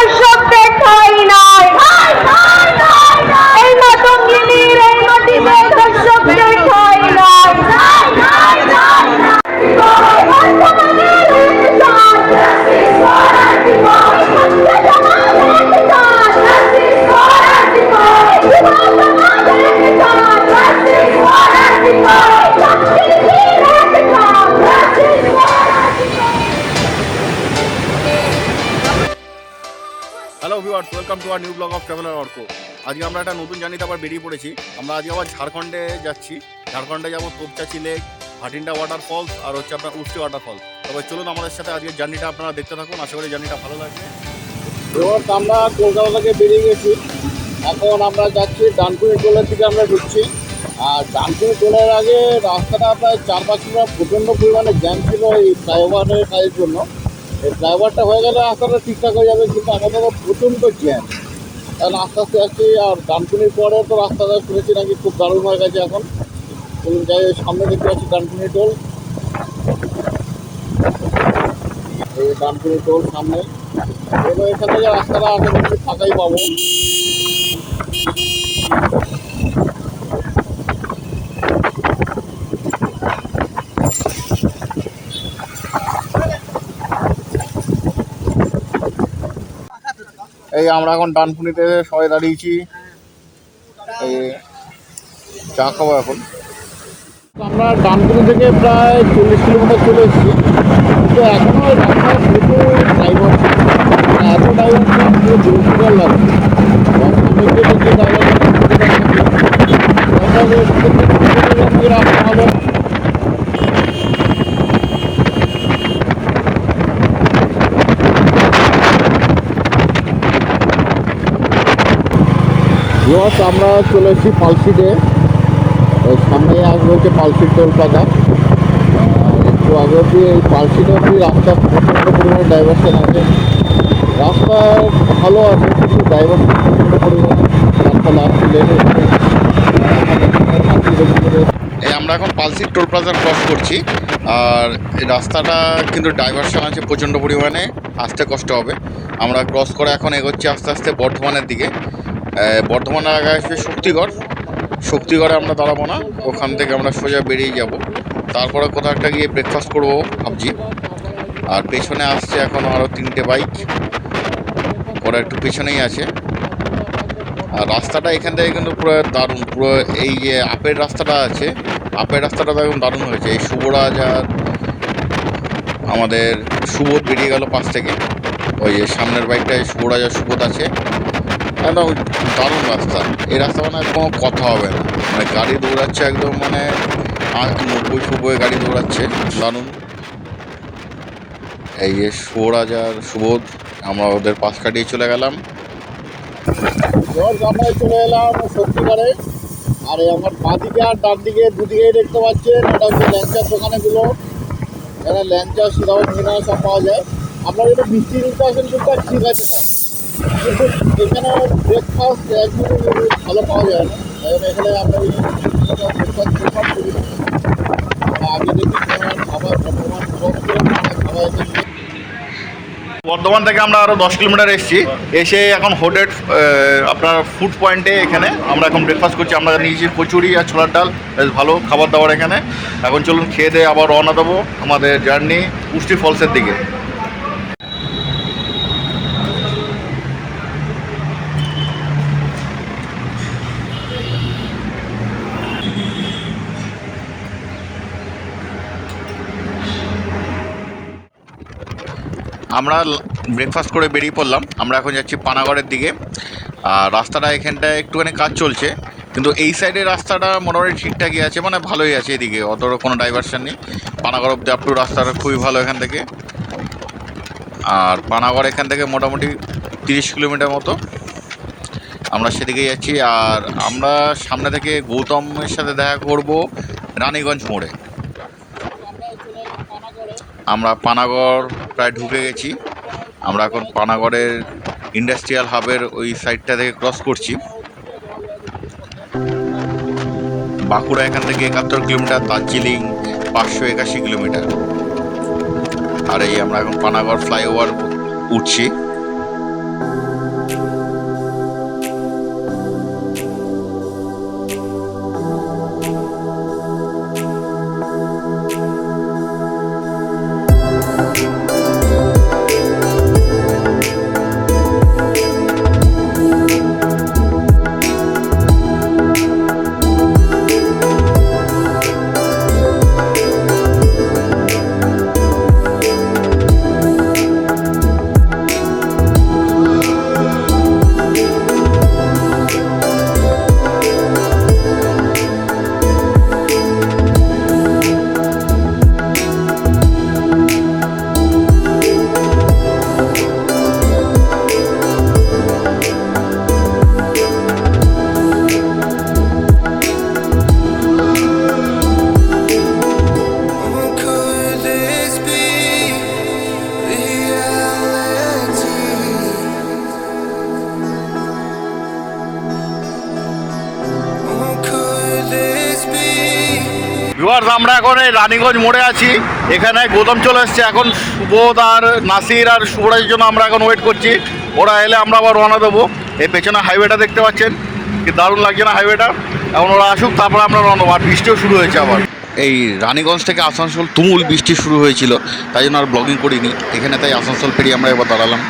দর্শক দেখাই নাই, এই মাতঙ্গিনীর এই মাটিতে দর্শক দেখাই নাই। Hello viewers, welcome to our new blog of traveller Arka. আজকে আমরা একটা নতুন জার্নিতে আবার বেরিয়ে পড়েছি। আমরা আজকে আবার ঝাড়খণ্ডে যাচ্ছি। ঝাড়খণ্ডে যাবো তোপচাচি লেক, ভাটিন্ডা ওয়াটারফলস আর হচ্ছে আপনার উষ্টি ওয়াটারফল। তবে চলুন আমাদের সাথে আজকের জার্নিটা আপনারা দেখতে থাকুন, আশা করি জার্নিটা ভালো লাগবে। এবার আমরা কলকাতা থেকে বেরিয়ে গেছি, এখন আমরা যাচ্ছি ডানকুনি টোলের দিকে আমরা ঢুকছি। আর ডানকুনি টোলের আগে রাস্তাটা প্রায় 4-5 কিলোমিটার প্রচণ্ড পরিমাণে জ্যাম ছিল এই ফ্লাইওভারের কাজের জন্য। এই ফ্লাইওভারটা হয়ে গেলে রাস্তাটা ঠিকঠাক হয়ে যাবে, কিন্তু আমাদের প্রচণ্ড জ্যাম, কারণ আস্তে আস্তে যাচ্ছি। আর ডানকুনির পরে তো রাস্তাটা শুনেছি নাকি খুব দারুণ হয়ে গেছে এখন। যাই সামনে দেখতে পাচ্ছি ডানকুনি টোল, এই ডানকুনি টোল সামনে। এবার এখান থেকে রাস্তাটা আগে ফাঁকাই পাবো। এই আমরা এখন ডানকুনিতে সবাই দাঁড়িয়েছি, এই চা খাবো এখন। আমরা ডানকুনি থেকে প্রায় 40 কিলোমিটার চলে এসেছি, কিন্তু এখনও রাস্তায় প্রচুর ড্রাইভার, এত ড্রাইভার পুরো বিরক্তিকর লাগছে। রাস্তা ভালো। আমরা চলে এসেছি পালসিতে, সামনে আসবে হচ্ছে পালসির টোল প্লাজা। একটু আগে অব্দি এই পালসিতে অব্দি রাস্তা প্রচণ্ড পরিমাণে ডাইভারশন আছে, রাস্তা ভালো আছে কিন্তু ডাইভারশন প্রচণ্ড পরিমাণে। রাস্তা লাস্ট লেনে এই আমরা এখন পালসির টোল প্লাজা ক্রস করছি। আর এই রাস্তাটা কিন্তু ডাইভারশন আছে প্রচণ্ড পরিমাণে, আসতে কষ্ট হবে। আমরা ক্রস করে এখন এগোচ্ছি আস্তে আস্তে বর্ধমানের দিকে। বর্ধমানের আগে আসবে শক্তিগড়। শক্তিগড়ে আমরা দাঁড়াবো না, ওখান থেকে আমরা সোজা বেরিয়ে যাব। তারপরে কোথাও একটা গিয়ে ব্রেকফাস্ট করবো ভাবছি। আর পেছনে আসছে এখন আরও 3টে বাইক, ওরা একটু পেছনেই আছে। আর রাস্তাটা এখান থেকে কিন্তু পুরো দারুণ, পুরো এই যে আপের রাস্তাটা আছে, আপের রাস্তাটা তো একদম দারুণ হয়েছে। এই শুভরাজ আর আমাদের সুবোধ বেরিয়ে গেল পাশ থেকে, ওই যে সামনের বাইকটায় শুভরাজ আর সুবোধ আছে। একদম দারুণ রাস্তা, এই রাস্তা মানে কোনো কথা হবে না, মানে গাড়ি দৌড়াচ্ছে একদম, মানে 90-90 গাড়ি দৌড়াচ্ছে, দারুণ। এই যে শুভরাজ আর সুবোধ, আমরা ওদের পাশ কাটিয়ে চলে গেলাম। আমরা চলে এলাম শক্তিগড়ে। আর আমার বাঁ দিকে আর ডান দিকে দুদিকেই দেখতে পাচ্ছেন, এটা হচ্ছে ল্যাংচার দোকানেগুলো। এখানে ল্যাংচা, সিরাও, মিনা সব পাওয়া যায়। আপনারা যদি মিষ্টি নিতে আসেন কিন্তু ঠিক আছে না, কিন্তু এখানে ব্রেকফাস্ট একদম ভালো পাওয়া যায় না। এখানে আমরা ব্রেকফাস্ট করি না, আগে দেখি খাবার বর্ধমান থেকে আমরা আরও 10 কিলোমিটার এসেছি। এসে এখন হোটেল আপনার ফুড পয়েন্টে এখানে আমরা এখন ব্রেকফাস্ট করছি। আমরা নিয়েছি কচুরি আর ছোলার ডাল, বেশ ভালো খাবার দাবার এখানে। এখন চলুন খেয়ে দিয়ে আবার রওনা দেবো আমাদের জার্নি উষ্টি ফলসের দিকে। আমরা ব্রেকফাস্ট করে বেরিয়ে পড়লাম। আমরা এখন যাচ্ছি পানাগড়ের দিকে। আর রাস্তাটা এখানটায় একটুখানি কাজ চলছে, কিন্তু এই সাইডের রাস্তাটা মোটামুটি ঠিকঠাকই আছে, মানে ভালোই আছে। এদিকে অত কোনো ডাইভারশন নেই। পানাগড় অব্দি আপ টু রাস্তাটা খুবই ভালো এখান থেকে। আর পানাগড় এখান থেকে মোটামুটি 30 কিলোমিটার মতো, আমরা সেদিকে যাচ্ছি। আর আমরা সামনে থেকে গৌতমের সাথে দেখা করব রানীগঞ্জ মোড়ে। আমরা পানাগড় প্রায় ঢুকে গেছি। আমরা এখন পানাগড়ের ইন্ডাস্ট্রিয়াল হাবের ওই সাইডটা থেকে ক্রস করছি। বাঁকুড়া এখান থেকে 71 কিলোমিটার, দার্জিলিং 581 কিলোমিটার। আর এই আমরা এখন পানাগড় ফ্লাইওভার উঠছি। আমরা এখন এই রানীগঞ্জ মোড়ে আছি। এখানে গৌতম চলে এসছে। এখন সুবোধ আর নাসির আর শুভরাজের জন্য আমরা এখন ওয়েট করছি। ওরা এলে আমরা আবার রওনা দেবো। এই পেছনে হাইওয়েটা দেখতে পাচ্ছেন, কি দারুণ লাগছে না হাইওয়েটা। এখন ওরা আসুক, তারপরে আমরা রওনা দেবো। আর বৃষ্টিও শুরু হয়েছে আবার। এই রানীগঞ্জ থেকে আসানসোল তুমুল বৃষ্টি শুরু হয়েছিল, তাই জন্য আর ব্লগিং করিনি এখানে। তাই আসানসোল পেরিয়ে আমরা এবার দাঁড়ালাম।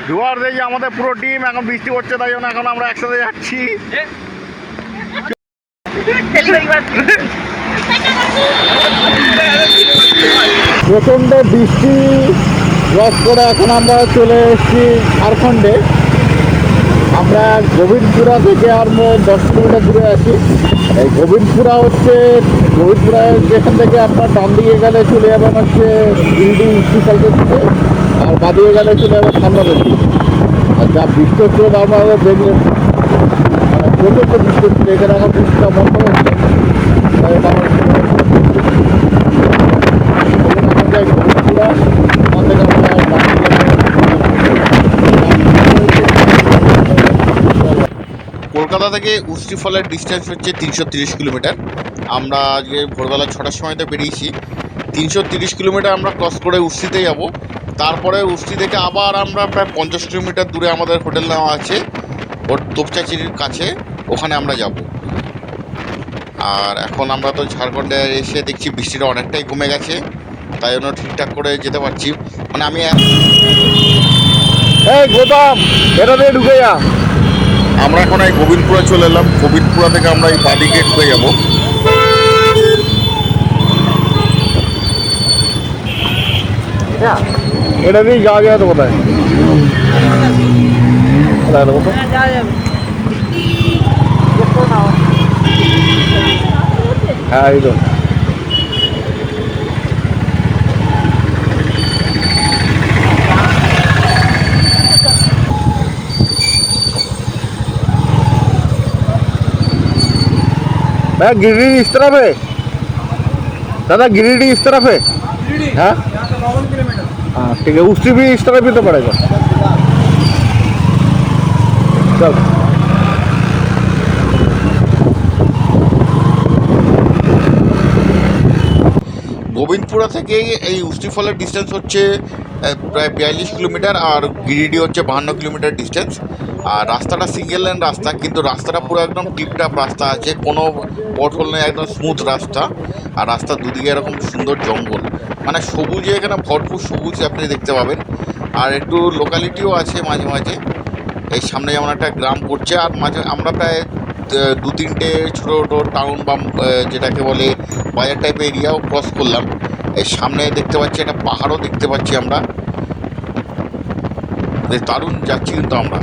জোয়ার যে আমাদের পুরো টিম এখন বৃষ্টি হচ্ছে, তাই জন্য এখন আমরা একসাথে যাচ্ছি। প্রচণ্ড বৃষ্টি ক্রস করে এখন আমরা চলে এসেছি ঝাড়খণ্ডে। আমরা গোবিন্দপুরা থেকে আর 10 কিলোমিটার দূরে আছি। এই গোবিন্দপুরা যেখান থেকে আপনার ডান দিকে গেলে চলে যাবেন হচ্ছে গিরিডি উচ্চশালকে থেকে, আর বাদিকে গেলে চলে যাবে সামনাবেশি। আর যা বৃষ্টি হচ্ছিল আপনারা দেখলেন, প্রচণ্ড বৃষ্টি হচ্ছিল। এখানে এখন বৃষ্টিটা বন্ধ হচ্ছে। গোবিন্দপুরা কলকাতা থেকে উস্তি ফলের ডিস্টেন্স হচ্ছে 330 কিলোমিটার। আমরা আজকে ভোরবেলা 6টার সময়তে বেরিয়েছি। 330 কিলোমিটার আমরা ক্রস করে উস্তিতে যাব। তারপরে উস্তি থেকে আবার আমরা প্রায় 50 কিলোমিটার দূরে আমাদের হোটেল নেওয়া আছে ওর তোপচাচির কাছে, ওখানে আমরা যাব। আর এখন আমরা তো ঝাড়খণ্ডে এসে দেখছি বৃষ্টিটা অনেকটাই কমে গেছে, তাই জন্য ঠিকঠাক করে যেতে পারছি। মানে আমি গৌতম এটা দিয়ে ঢুকে যা। আমরা এখন এই গোবিন্দপুরা চলে এলাম। গোবিন্দপুরা থেকে আমরা এই বাদিকে ঢুকে যাব। এটা দিয়ে যাওয়া যায় তো কোথায়? হ্যাঁ এই তো। भैया गिरिडीह इस तरफ है दादा, गिरिडीह इस तरफ है। हाँ हाँ ठीक है, उससे भी इस तरफ ही तो पड़ेगा। चल গোবিন্দপুরা থেকে এই উস্তি ফলের ডিস্টেন্স হচ্ছে প্রায় 42 কিলোমিটার, আর গিরিডি হচ্ছে 52 কিলোমিটার ডিস্টেন্স। আর রাস্তাটা সিঙ্গেল লেন রাস্তা, কিন্তু রাস্তাটা পুরো একদম টিপটাপ রাস্তা আছে, কোনো পথল নেই, একদম স্মুথ রাস্তা। আর রাস্তার দুদিকে এরকম সুন্দর জঙ্গল, মানে সবুজে এখানে ভরপুর সবুজ আপনি দেখতে পাবেন। আর একটু লোকালিটিও আছে মাঝে মাঝে। এই সামনে যেমন একটা গ্রাম পড়ছে, আর মাঝে আমরা প্রায় 2-3টে ছোটো ছোটো টাউন বা যেটাকে বলে বাজার টাইপের এরিয়াও ক্রস করলাম। এই সামনে দেখতে পাচ্ছি একটা পাহাড়ও দেখতে পাচ্ছি আমরা। দারুণ যাচ্ছি কিন্তু আমরা।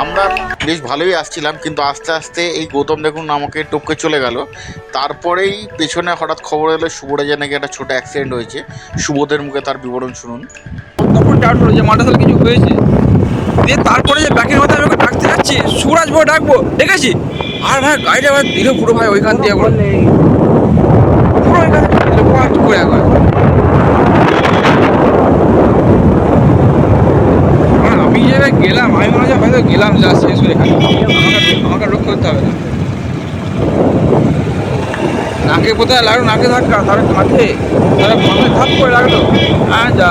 আমরা বেশ ভালোই আসছিলাম, কিন্তু আস্তে আস্তে এই গৌতম দেখুন আমাকে টপকে চলে গেল। তারপরেই পেছনে হঠাৎ খবর এলো শুভরাজের নাকি একটা ছোটো অ্যাক্সিডেন্ট হয়েছে। সুবোধের মুখে তার বিবরণ শুনুন। তখন ডাউট হলো যে মাথায় কিছু হয়েছে, দিয়ে তারপরে যে ব্যাকের মধ্যে আমি ডাকতে যাচ্ছি, সুরাজ ভাই ডাকবো দেখেছি, আর ভাই গাড়িটা আবার দিল পুরো ভাই ওইখান দিয়ে পুরো ওইখান থেকে করে একবার। আমি যে গেলাম আমি মনে হয় হয়তো তো গেলাম যা শেষ হয়ে এখানে আমাকে রক্ষা করতে হবে না। নাকে কোথায় লাগলো, নাকে ধাক্কা, তার কাঁধে, তারা মাথায় ধাপ করে লাগলো। হ্যাঁ যা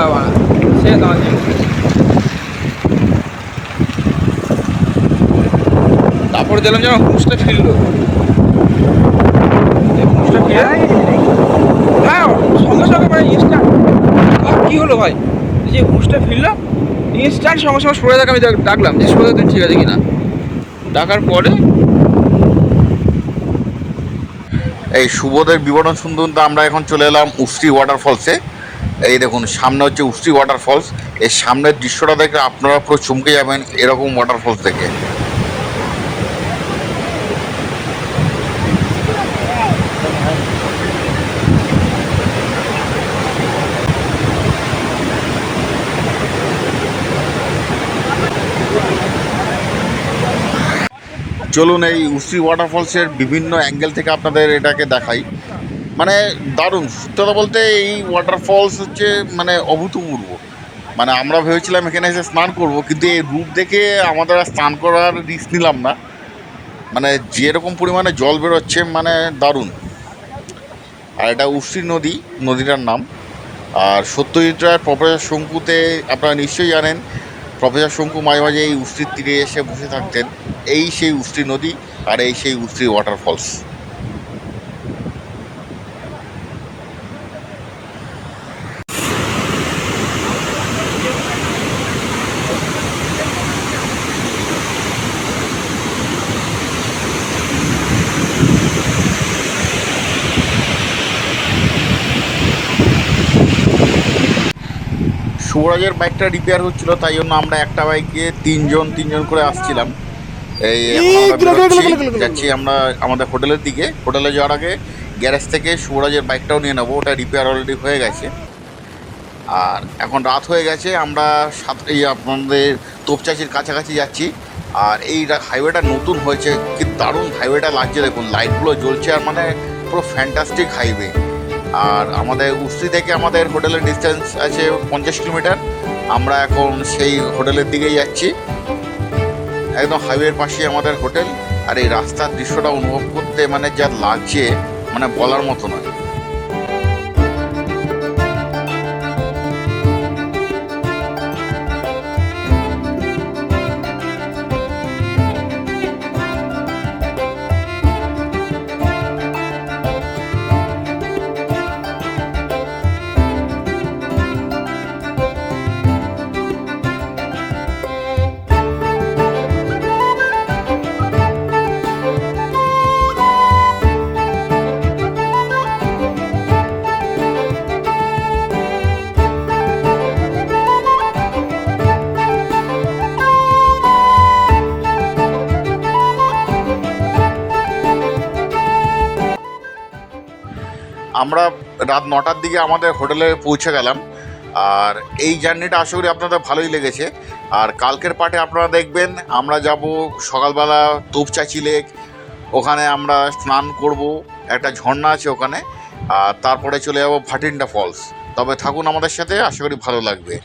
সে তোমার তারপরে দিলাম যেন হুঁশটা ফিরলো। হুঁশটা ফিরে হ্যাঁ সঙ্গে সঙ্গে মানে ইনস্ট্যান্ট কী হলো ভাই, যে হুঁশটা ফিরলো ইনস্ট্যান্ট সঙ্গে সঙ্গে সরে থাকে। আমি ডাকলাম যে সরে থাকেন ঠিক আছে কিনা, ডাকার পরে এই শুভদের বিবরণ শুনতে আমরা এখন চলে এলাম উষ্ট্রি ওয়াটারফলসে। এই দেখুন সামনে হচ্ছে উষ্ট্রি ওয়াটারফলস। এর সামনের দৃশ্যটা দেখে আপনারা পুরো চমকে যাবেন এরকম ওয়াটারফলস দেখে। চলুন এই উষ্ট্রি ওয়াটারফলসের বিভিন্ন অ্যাঙ্গেল থেকে আপনাদের এটাকে দেখাই। মানে দারুণ, সত্যি কথা বলতে এই ওয়াটারফলস হচ্ছে মানে অভূতপূর্ব। মানে আমরা ভেবেছিলাম এখানে এসে স্নান করব, কিন্তু এই রূপ দেখে আমাদের আর স্নান করার রিস্ক নিলাম না। মানে যেরকম পরিমাণে জল বেরোচ্ছে মানে দারুণ। আর এটা উষ্ট্রি নদী, নদীটার নাম। আর সত্যজিৎ রায়ের প্রফেসর শঙ্কুতে আপনারা নিশ্চয়ই জানেন, প্রফেসর শঙ্কু মাঝে মাঝে এই উষ্ট্রির তীরে এসে বসে থাকতেন। এই সেই উষ্ট্রি নদী আর এই সেই উষ্ট্রি ওয়াটারফলস। শুভরাজের বাইকটা রিপেয়ার হচ্ছিল, তাই জন্য আমরা একটা বাইকে তিনজন করে আসছিলাম। এই এখন আমরা বেরোচ্ছি, যাচ্ছি আমরা আমাদের হোটেলের দিকে। হোটেলে যাওয়ার আগে গ্যারেজ থেকে শুভরাজের বাইকটাও নিয়ে নেবো, ওটা রিপেয়ার অলরেডি হয়ে গেছে। আর এখন রাত হয়ে গেছে, আমরা এই আপনাদের তোপচাচির কাছাকাছি যাচ্ছি। আর এই হাইওয়েটা নতুন হয়েছে, কি দারুণ হাইওয়েটা লাগছে দেখুন, লাইটগুলো জ্বলছে আর মানে পুরো ফ্যান্টাস্টিক হাইওয়ে। আর আমাদের উষ্ট্রি থেকে আমাদের হোটেলের ডিস্টেন্স আছে 50 কিলোমিটার। আমরা এখন সেই হোটেলের দিকেই যাচ্ছি। একদম হাইওয়ের পাশে আমাদের হোটেল। আর এই রাস্তার দৃশ্যটা অনুভব করতে মানে যা লাগছে মানে বলার মতো নয়। আমরা রাত 9টার দিকে আমাদের হোটেলে পৌঁছে গেলাম। আর এই জার্নিটা আশা করি আপনাদের ভালোই লেগেছে। আর কালকের পার্টে আপনারা দেখবেন আমরা যাব সকালবেলা তোপচাচি লেক, ওখানে আমরা স্নান করব, একটা ঝর্ণা আছে ওখানে। আর তারপরে চলে যাব ভাটিন্ডা ফলস। তবে থাকুন আমাদের সাথে, আশা করি ভালো লাগবে।